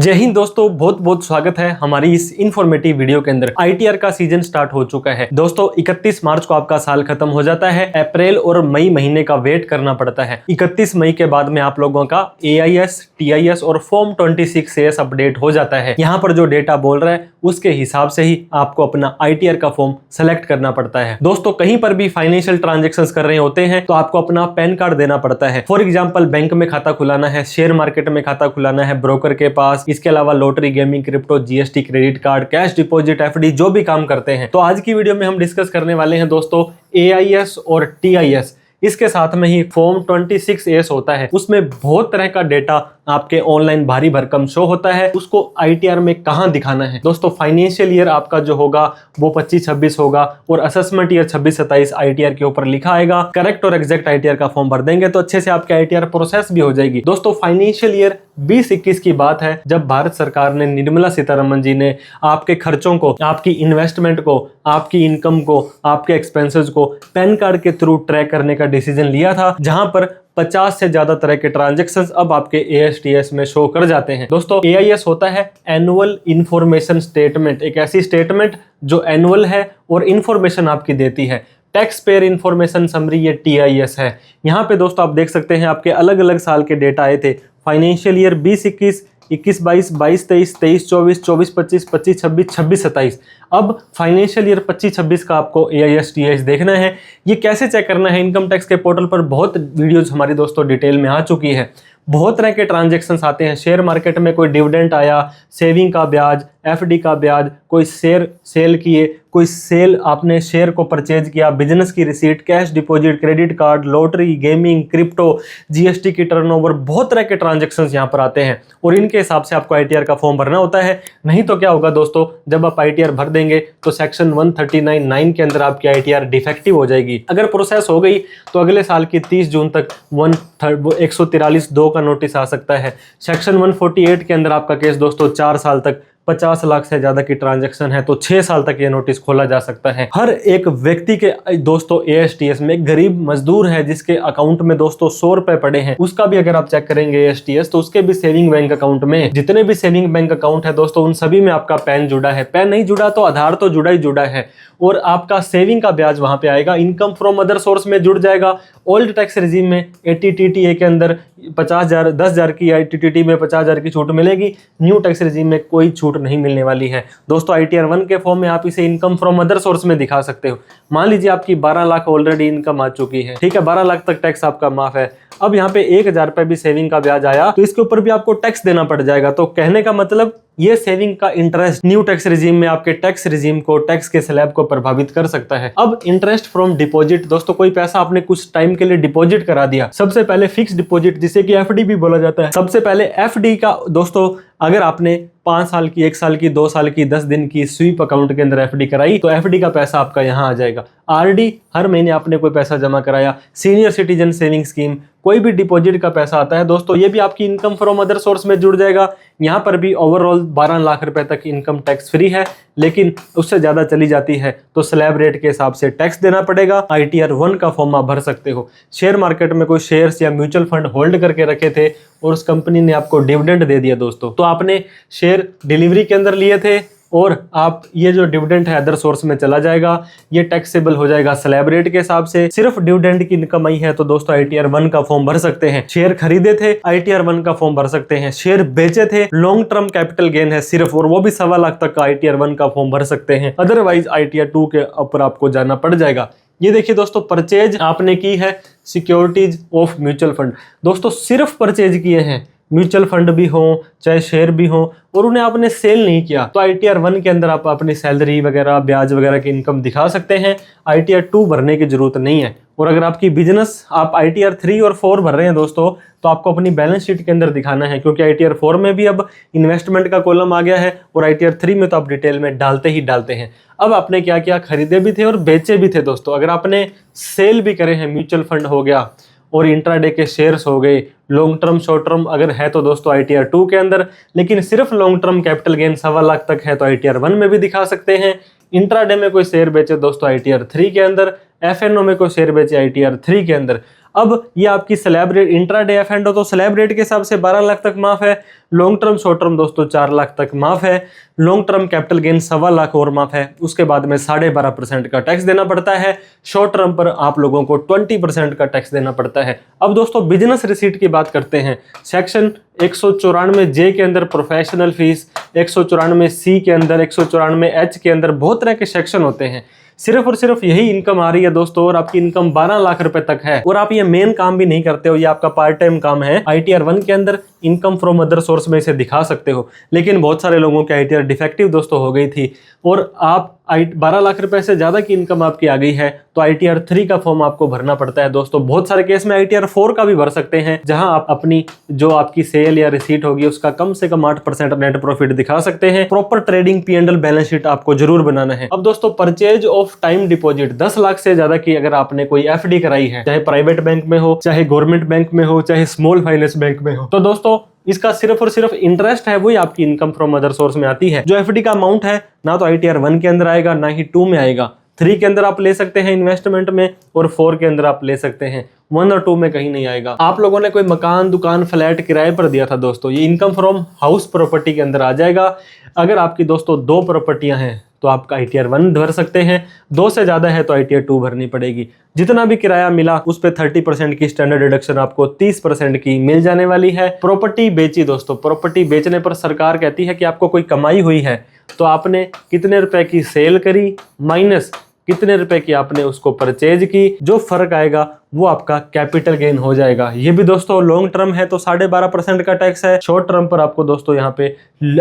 जय हिंद दोस्तों, बहुत बहुत स्वागत है हमारी इस इन्फॉर्मेटिव वीडियो के अंदर। आईटीआर का सीजन स्टार्ट हो चुका है दोस्तों। 31 मार्च को आपका साल खत्म हो जाता है। अप्रैल और मई महीने का वेट करना पड़ता है। 31 मई के बाद में आप लोगों का AIS, TIS और फॉर्म 26AS अपडेट हो जाता है। यहाँ पर जो डेटा बोल रहा है उसके हिसाब से ही आपको अपना ITR का फॉर्म सेलेक्ट करना पड़ता है। दोस्तों कहीं पर भी फाइनेंशियल ट्रांजेक्शंस कर रहे होते हैं तो आपको अपना पैन कार्ड देना पड़ता है। फॉर एग्जाम्पल बैंक में खाता खुलाना है, शेयर मार्केट में खाता खुलाना है ब्रोकर के पास, इसके अलावा lottery, gaming, crypto, GST, credit card, cash deposit, FD जो भी काम करते हैं। तो आज की वीडियो में हम डिस्कस करने वाले हैं दोस्तों AIS और TIS। इसके साथ में ही फॉर्म 26AS होता है, उसमें बहुत तरह का डेटा आपके ऑनलाइन भारी भरकम शो होता है। उसको ITR में कहां दिखाना है दोस्तों? फाइनेंशियल ईयर आपका जो होगा वो 25-26 होगा और असेसमेंट ईयर 26-27 ITR के ऊपर लिखा आएगा। करेक्ट और एग्जैक्ट ITR का फॉर्म भर देंगे तो अच्छे से आपके ITR प्रोसेस भी हो जाएगी। दोस्तों फाइनेंशियल ईयर 20-21 की बात है, जब भारत सरकार ने, निर्मला सीतारमण जी ने आपके खर्चों को, आपकी इन्वेस्टमेंट को, आपकी इनकम को, आपके एक्सपेंसेस को पैन कार्ड के थ्रू ट्रैक करने का डिसीजन लिया था, जहां पर 50 से ज्यादा तरह के ट्रांजैक्शंस अब आपके AIS-TIS में शो कर जाते हैं। दोस्तों AIS होता है एनुअल इंफॉर्मेशन स्टेटमेंट, एक ऐसी स्टेटमेंट जो एनुअल है और इंफॉर्मेशन आपकी देती है। टैक्स पेयर इंफॉर्मेशन समरी ये TIS है। यहाँ पे दोस्तों आप देख सकते हैं आपके अलग अलग साल के डेटा आए थे। Financial year 20-21, 21-22, 22-23, 23-24, 24-25, 25-26, 26-27। अब फाइनेंशियल ईयर 25-26 का आपको AIS-TIS देखना है। ये कैसे चेक करना है? इनकम टैक्स के पोर्टल पर बहुत वीडियोस हमारी दोस्तों डिटेल में आ चुकी है। बहुत तरह के ट्रांजैक्शंस आते हैं। शेयर मार्केट में कोई डिविडेंड आया, सेविंग का ब्याज, FD का ब्याज, कोई शेयर सेल किए, कोई सेल, आपने शेयर को परचेज किया, बिजनेस की receipt, cash deposit, credit card, lottery, gaming, crypto, GST की टर्नओवर, बहुत तरह के ट्रांजैक्शंस यहाँ पर आते हैं और इनके हिसाब से आपको ITR का फॉर्म भरना होता है। नहीं तो क्या होगा दोस्तों, जब आप ITR भर देंगे तो सेक्शन 139(9) के अंदर आपकी ITR डिफेक्टिव हो जाएगी। अगर प्रोसेस हो गई तो अगले साल की 30 जून तक 143(2) का नोटिस आ सकता है। सेक्शन 148 के अंदर आपका केस दोस्तों 4 साल तक, 50 लाख से ज्यादा की ट्रांजैक्शन है तो 6 साल तक ये नोटिस खोला जा सकता है। हर एक व्यक्ति के दोस्तों AIS-TIS में, गरीब मजदूर है जिसके अकाउंट में दोस्तों 100 रुपए पड़े हैं, उसका भी अगर आप चेक करेंगे AIS-TIS तो उसके भी सेविंग बैंक अकाउंट में, जितने भी सेविंग बैंक अकाउंट है दोस्तों उन सभी में आपका पैन जुड़ा है। पैन नहीं जुड़ा तो आधार तो जुड़ा ही जुड़ा है और आपका सेविंग का ब्याज वहां पे आएगा। इनकम फ्रॉम अदर सोर्स में जुड़ जाएगा। ओल्ड टैक्स रिजीम में 80TTA के अंदर 50,000, 10,000 की ITTT में 50,000 की छूट मिलेगी। न्यू टैक्स रिजीम में कोई छूट नहीं मिलने वाली है दोस्तों। ITR 1 के फॉर्म में आप इसे इनकम फ्रॉम अदर सोर्स में दिखा सकते हो। मान लीजिए आपकी 12 लाख ऑलरेडी इनकम आ चुकी है, ठीक है, 12 लाख तक टैक्स आपका माफ है। अब यहाँ पे 1,000 रुपए भी सेविंग का ब्याज आया तो इसके ऊपर भी आपको टैक्स देना पड़ जाएगा। तो कहने का मतलब ये सेविंग का इंटरेस्ट न्यू टैक्स रिजीम में आपके टैक्स रिजीम को, टैक्स के स्लैब को प्रभावित कर सकता है। अब इंटरेस्ट फ्रॉम डिपॉजिट दोस्तों, कोई पैसा आपने कुछ टाइम के लिए डिपॉजिट करा दिया। सबसे पहले फिक्स डिपॉजिट जिसे कि FD भी बोला जाता है। सबसे पहले FD का दोस्तों, अगर आपने 5 साल की, 1 साल की, 2 साल की, 10 दिन की स्वीप अकाउंट के अंदर FD कराई तो FD का पैसा आपका यहाँ आ जाएगा। RD, हर महीने आपने कोई पैसा जमा कराया। सीनियर सिटीजन सेविंग स्कीम, कोई भी डिपॉजिट का पैसा आता है दोस्तों, ये भी आपकी इनकम फ्रॉम अदर सोर्स में जुड़ जाएगा। यहाँ पर भी ओवरऑल 12 लाख रुपए तक इनकम टैक्स फ्री है, लेकिन उससे ज्यादा चली जाती है तो स्लैब रेट के हिसाब से टैक्स देना पड़ेगा। ITR 1 का फॉर्म आप भर सकते हो। शेयर मार्केट में कोई शेयर्स या म्यूचुअल फंड होल्ड करके रखे थे और उस कंपनी ने आपको डिविडेंड दे दिया दोस्तों, तो आपने शेयर डिलीवरी के अंदर लिए थे और आप ये जो डिविडेंड है अदर सोर्स में चला जाएगा, ये टैक्सेबल हो जाएगा स्लैब रेट के हिसाब से। सिर्फ डिविडेंड की इनकम आई है तो दोस्तों ITR 1 का फॉर्म भर सकते हैं। शेयर खरीदे थे, ITR 1 का फॉर्म भर सकते हैं। शेयर बेचे थे, लॉन्ग टर्म कैपिटल गेन है सिर्फ, और वो भी 1.25 लाख तक का ITR 1 का फॉर्म भर सकते हैं। अदरवाइज ITR 2 के ऊपर आपको जाना पड़ जाएगा। ये देखिए दोस्तों, परचेज आपने की है सिक्योरिटीज ऑफ म्यूचुअल फंड। दोस्तों सिर्फ परचेज किए हैं, म्यूचुअल फंड भी हो चाहे शेयर भी हो, और उन्हें आपने सेल नहीं किया तो ITR 1 के अंदर आप अपनी सैलरी वगैरह, ब्याज वगैरह की इनकम दिखा सकते हैं। ITR 2 भरने की जरूरत नहीं है। और अगर आपकी बिजनेस, आप ITR 3 और 4 भर रहे हैं दोस्तों, तो आपको अपनी बैलेंस शीट के अंदर दिखाना है, क्योंकि ITR 4 में भी अब इन्वेस्टमेंट का कॉलम आ गया है और ITR 3 में तो आप डिटेल में डालते ही डालते हैं। अब आपने क्या किया, खरीदे भी थे और बेचे भी थे दोस्तों। अगर आपने सेल भी करे हैं, म्यूचुअल फंड हो गया और इंट्राडे के शेयर्स हो गए, लॉन्ग टर्म, शॉर्ट टर्म अगर है तो दोस्तों ITR 2 के अंदर, लेकिन सिर्फ long term capital gain 1.25 lakh तक है तो ITR 1 में भी दिखा सकते हैं। इंट्राडे में कोई शेयर बेचे दोस्तों ITR 3 के अंदर, FNO में कोई शेयर बेचे ITR 3 के अंदर। अब ये आपकी स्लैब रेट, इंट्राडे एफ&ओ तो स्लैब रेट के हिसाब से 12 लाख तक माफ है। लॉन्ग टर्म शॉर्ट टर्म दोस्तों 4 लाख तक माफ है। Long term capital gain 1.25 lakh और माफ है। उसके बाद में 12.5% का टैक्स देना पड़ता है। शॉर्ट टर्म पर आप लोगों को 20% का टैक्स देना पड़ता है। अब दोस्तों बिजनेस रिसीट की बात करते हैं। सेक्शन 194 के अंदर प्रोफेशनल फीस, 194 के अंदर, 194 के अंदर बहुत तरह के सेक्शन होते हैं। सिर्फ और सिर्फ यही इनकम आ रही है दोस्तों, और आपकी इनकम 12 लाख रुपए तक है, और आप ये मेन काम भी नहीं करते हो, ये आपका पार्ट टाइम काम है। ITR 1 के अंदर इनकम फ्रॉम अदर सोर्स में इसे दिखा सकते हो, लेकिन बहुत सारे लोगों की ITR डिफेक्टिव दोस्तों हो गई थी और आप 12 लाख रुपए से ज्यादा की इनकम आपकी आ गई है तो ITR 3 का फॉर्म आपको भरना पड़ता है दोस्तों। बहुत सारे केस में ITR 4 का भी भर सकते हैं, जहां आप अपनी जो आपकी सेल या रिसीट होगी उसका कम से कम 8% नेट प्रॉफिट दिखा सकते हैं। Proper trading P&L balance sheet आपको जरूर बनाना है। अब दोस्तों purchase of time deposit 10 lakh से ज्यादा की अगर आपने कोई FD कराई है, चाहे प्राइवेट बैंक में हो, चाहे गवर्नमेंट बैंक में हो, चाहे स्मॉल फाइनेंस बैंक में हो, तो दोस्तों इसका सिर्फ और सिर्फ इंटरेस्ट है वही आपकी इनकम फ्रॉम अदर सोर्स में आती है। जो FD का अमाउंट है ना तो ITR 1 के अंदर आएगा ना ही 2 में आएगा। 3 के अंदर आप ले सकते हैं इन्वेस्टमेंट में, और 4 के अंदर आप ले सकते हैं, 1 और 2 में कहीं नहीं आएगा। आप लोगों ने कोई मकान, दुकान, फ्लैट किराए पर दिया था दोस्तों, ये इनकम फ्रॉम हाउस प्रॉपर्टी के अंदर आ जाएगा। अगर आपकी दोस्तों 2 प्रॉपर्टियां हैं तो आपका ITR 1 भर सकते हैं, 2 से ज्यादा है तो ITR 2 भरनी पड़ेगी। जितना भी किराया मिला उस पे 30% की स्टैंडर्ड डिडक्शन आपको 30% की मिल जाने वाली है। प्रॉपर्टी बेची दोस्तों, प्रॉपर्टी बेचने पर सरकार कहती है कि आपको कोई कमाई हुई है तो आपने कितने रुपए की सेल करी माइनस कितने रुपए की आपने उसको परचेज की, जो फर्क आएगा वो आपका कैपिटल गेन हो जाएगा। ये भी दोस्तों लॉन्ग टर्म है तो 12.5% का टैक्स है। शॉर्ट टर्म पर आपको दोस्तों यहाँ पे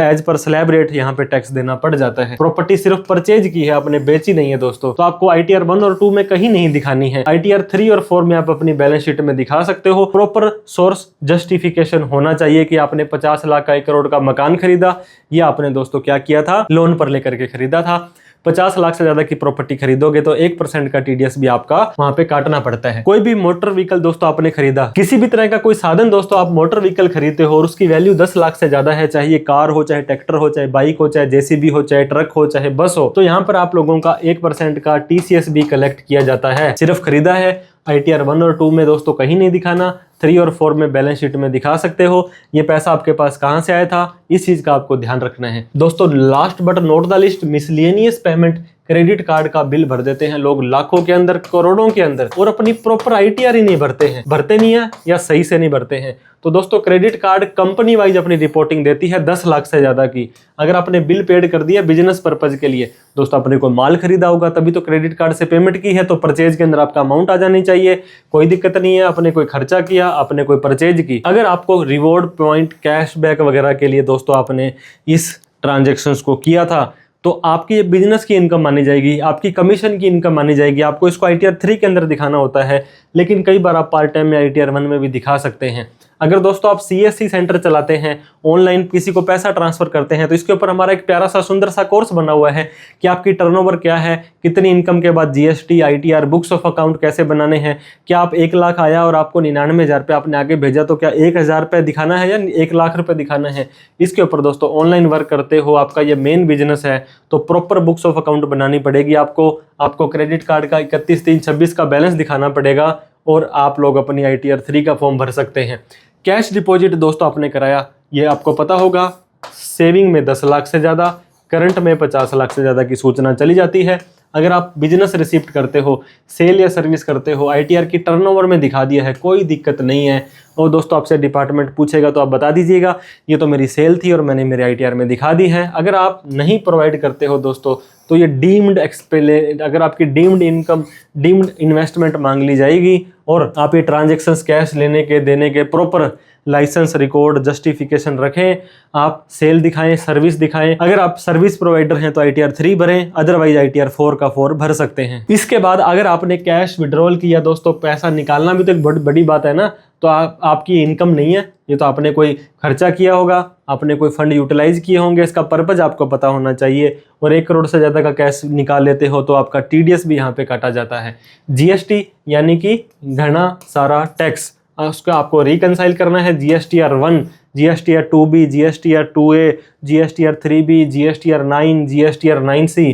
एज पर स्लैब रेट यहाँ पे टैक्स देना पड़ जाता है। प्रॉपर्टी सिर्फ परचेज की है, आपने बेची नहीं है दोस्तों, तो आपको ITR 1 और 2 में कहीं नहीं दिखानी है। ITR 3 और 4 में आप अपनी बैलेंस शीट में दिखा सकते हो। प्रॉपर सोर्स जस्टिफिकेशन होना चाहिए कि आपने 50 लाख का 1 करोड़ का मकान खरीदा, या आपने दोस्तों क्या किया था, लोन पर लेकर के खरीदा था। 50 लाख से ज्यादा की प्रॉपर्टी खरीदोगे तो 1% का TDS भी आपका वहां पे काटना पड़ता है। कोई भी मोटर व्हीकल दोस्तों आपने खरीदा, किसी भी तरह का कोई साधन दोस्तों आप मोटर व्हीकल खरीदते हो और उसकी वैल्यू 10 लाख से ज्यादा है, चाहे ये कार हो, चाहे ट्रैक्टर हो, चाहे बाइक हो, चाहे JCB हो, चाहे ट्रक हो, चाहे बस हो, तो यहाँ पर आप लोगों का 1% का TCS भी कलेक्ट किया जाता है। सिर्फ खरीदा है, ITR 1 और 2 में दोस्तों कहीं नहीं दिखाना, 3 और 4 में बैलेंस शीट में दिखा सकते हो। ये पैसा आपके पास कहां से आया था, इस चीज का आपको ध्यान रखना है दोस्तों। Last but not the list, miscellaneous payment. Credit card का बिल भर देते हैं लोग लाखों के अंदर, करोड़ों के अंदर, और अपनी प्रॉपर ITR ही नहीं भरते हैं, भरते नहीं है या सही से नहीं भरते हैं। तो दोस्तों क्रेडिट कार्ड कंपनी वाइज अपनी रिपोर्टिंग देती है 10 लाख से ज्यादा की। अगर आपने बिल पेड कर दिया बिजनेस पर्पज के लिए, दोस्तों आपने कोई माल खरीदा होगा तभी तो क्रेडिट कार्ड से पेमेंट की है, तो परचेज के अंदर आपका अमाउंट आ जानी चाहिए, कोई दिक्कत नहीं है। आपने कोई खर्चा किया, आपने कोई परचेज की, अगर आपको रिवॉर्ड पॉइंट, कैशबैक वगैरह के लिए दोस्तों आपने इस ट्रांजेक्शन्स को किया था तो आपकी ये बिजनेस की इनकम मानी जाएगी, आपकी कमीशन की इनकम मानी जाएगी। आपको इसको ITR 3 के अंदर दिखाना होता है, लेकिन कई बार आप पार्ट टाइम में ITR 1 में भी दिखा सकते हैं। अगर दोस्तों आप CSC सेंटर चलाते हैं, ऑनलाइन किसी को पैसा ट्रांसफर करते हैं, तो इसके ऊपर हमारा एक प्यारा सा सुंदर सा कोर्स बना हुआ है कि आपकी टर्नओवर क्या है, कितनी इनकम के बाद GST, ITR, books of account कैसे बनाने हैं, क्या आप 1 लाख आया और आपको 99,000 रुपये आपने आगे भेजा तो क्या 1,000 रुपये दिखाना है या 1 लाख रुपये दिखाना है। इसके ऊपर दोस्तों ऑनलाइन वर्क करते हो, आपका ये मेन बिजनेस है, तो प्रॉपर बुक्स ऑफ अकाउंट बनानी पड़ेगी आपको क्रेडिट कार्ड का 31/3/26 का बैलेंस दिखाना पड़ेगा, और आप लोग अपनी ITR 3 का फॉर्म भर सकते हैं। कैश डिपॉजिट दोस्तों आपने कराया, ये आपको पता होगा, सेविंग में 10 लाख से ज़्यादा, करंट में 50 लाख से ज़्यादा की सूचना चली जाती है। अगर आप बिजनेस रिसिप्ट करते हो, सेल या सर्विस करते हो, ITR की टर्नओवर में दिखा दिया है, कोई दिक्कत नहीं है। और दोस्तों आपसे डिपार्टमेंट पूछेगा तो आप बता दीजिएगा ये तो मेरी सेल थी और मैंने मेरे ITR में दिखा दी है। अगर आप नहीं प्रोवाइड करते हो दोस्तों तो ये डीम्ड अगर आपकी डीम्ड इनकम, डीम्ड इन्वेस्टमेंट मांग ली जाएगी, और आप ये ट्रांजेक्शन्स कैश लेने के देने के प्रॉपर लाइसेंस, रिकॉर्ड, जस्टिफिकेशन रखें, आप सेल दिखाएं, सर्विस दिखाएं। अगर आप सर्विस प्रोवाइडर हैं तो ITR 3 भरें, अदरवाइज ITR 4 का 4 भर सकते हैं। इसके बाद अगर आपने कैश विड्रॉल किया दोस्तों, पैसा निकालना भी तो एक बड़ी बात है ना, तो आपकी इनकम नहीं है, ये तो आपने कोई खर्चा किया होगा, आपने कोई फंड यूटिलाइज किए होंगे, इसका पर्पज आपको पता होना चाहिए। और 1 करोड़ से ज़्यादा का कैश निकाल लेते हो तो आपका TDS भी यहाँ पे काटा जाता है। GST यानी कि घना सारा टैक्स, उसका आपको रिकंसाइल करना है। GSTR 1, GSTR 2B, GSTR 2A, GSTR 3B, GSTR 9, GSTR 9C,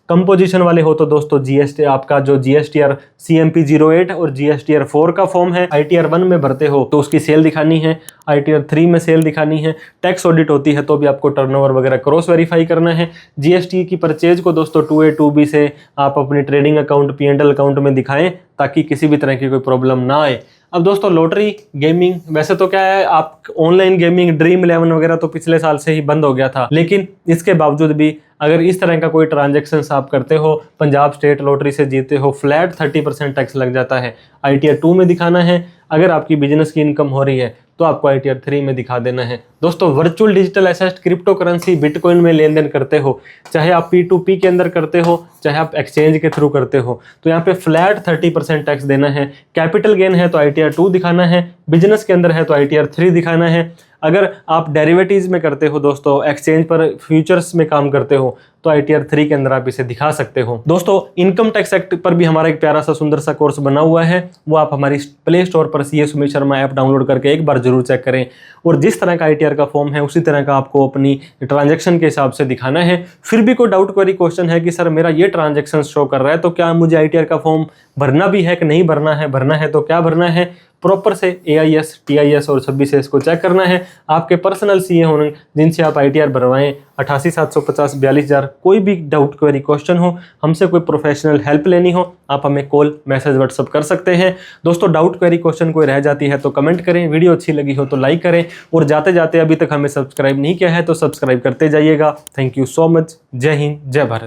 composition वाले हो तो दोस्तों जीएसटी आपका जो GSTR CMP 08 और GSTR 4 का फॉर्म है, ITR 1 में भरते हो तो उसकी सेल दिखानी है, ITR 3 में सेल दिखानी है, टैक्स ऑडिट होती है तो भी आपको टर्नओवर वगैरह क्रॉस वेरीफाई करना है। GST की परचेज को दोस्तों 2A 2B से आप अपनी ट्रेडिंग अकाउंट P&L अकाउंट में दिखाएं ताकि किसी भी तरह की कोई प्रॉब्लम ना आए। अब दोस्तों लॉटरी गेमिंग, वैसे तो क्या है आप ऑनलाइन गेमिंग ड्रीम 11 वगैरह तो पिछले साल से ही बंद हो गया था, लेकिन इसके बावजूद भी अगर इस तरह का कोई ट्रांजैक्शन आप करते हो, पंजाब स्टेट लॉटरी से जीते हो, फ्लैट 30% टैक्स लग जाता है। ITR 2 में दिखाना है। अगर आपकी बिजनेस की इनकम हो रही है तो आपको ITR 3 में दिखा देना है। दोस्तों virtual digital asset crypto currency bitcoin में लेन देन करते हो, चाहे आप P2P के अंदर करते हो चाहे आप एक्सचेंज के थ्रू करते हो, तो यहाँ पे फ्लैट 30% टैक्स देना है। कैपिटल गेन है तो ITR 2 दिखाना है, बिजनेस के अंदर है तो ITR 3 दिखाना है। अगर आप डेरिवेटिव्स में करते हो दोस्तों, एक्सचेंज पर फ्यूचर्स में काम करते हो तो ITR 3 के अंदर आप इसे दिखा सकते हो। दोस्तों इनकम टैक्स एक्ट पर भी हमारा एक प्यारा सा सुंदर सा कोर्स बना हुआ है, वो आप हमारी प्ले स्टोर पर CA Sumit Sharma app download करके एक बार जरूर चेक करें। और जिस तरह का ITR का फॉर्म है उसी तरह का आपको अपनी ट्रांजैक्शन के हिसाब से दिखाना है। फिर भी कोई डाउट क्वेरी क्वेश्चन है कि सर मेरा ये ट्रांजैक्शन शो कर रहा है तो क्या मुझे ITR का फॉर्म भरना भी है कि नहीं भरना है, भरना है तो क्या भरना है, प्रॉपर से AIS TIS और 26S को चेक करना है। आपके पर्सनल CA होने जिनसे आप ITR भरवाएं 88 750 42,000। कोई भी डाउट क्वेरी क्वेश्चन हो, हमसे कोई प्रोफेशनल हेल्प लेनी हो, आप हमें कॉल मैसेज व्हाट्सअप कर सकते हैं। दोस्तों डाउट क्वेरी क्वेश्चन कोई रह जाती है तो कमेंट करें, वीडियो अच्छी लगी हो तो लाइक करें, और जाते जाते अभी तक हमें सब्सक्राइब नहीं किया है तो सब्सक्राइब करते जाइएगा। Thank you so much. जय हिंद, जय भारत।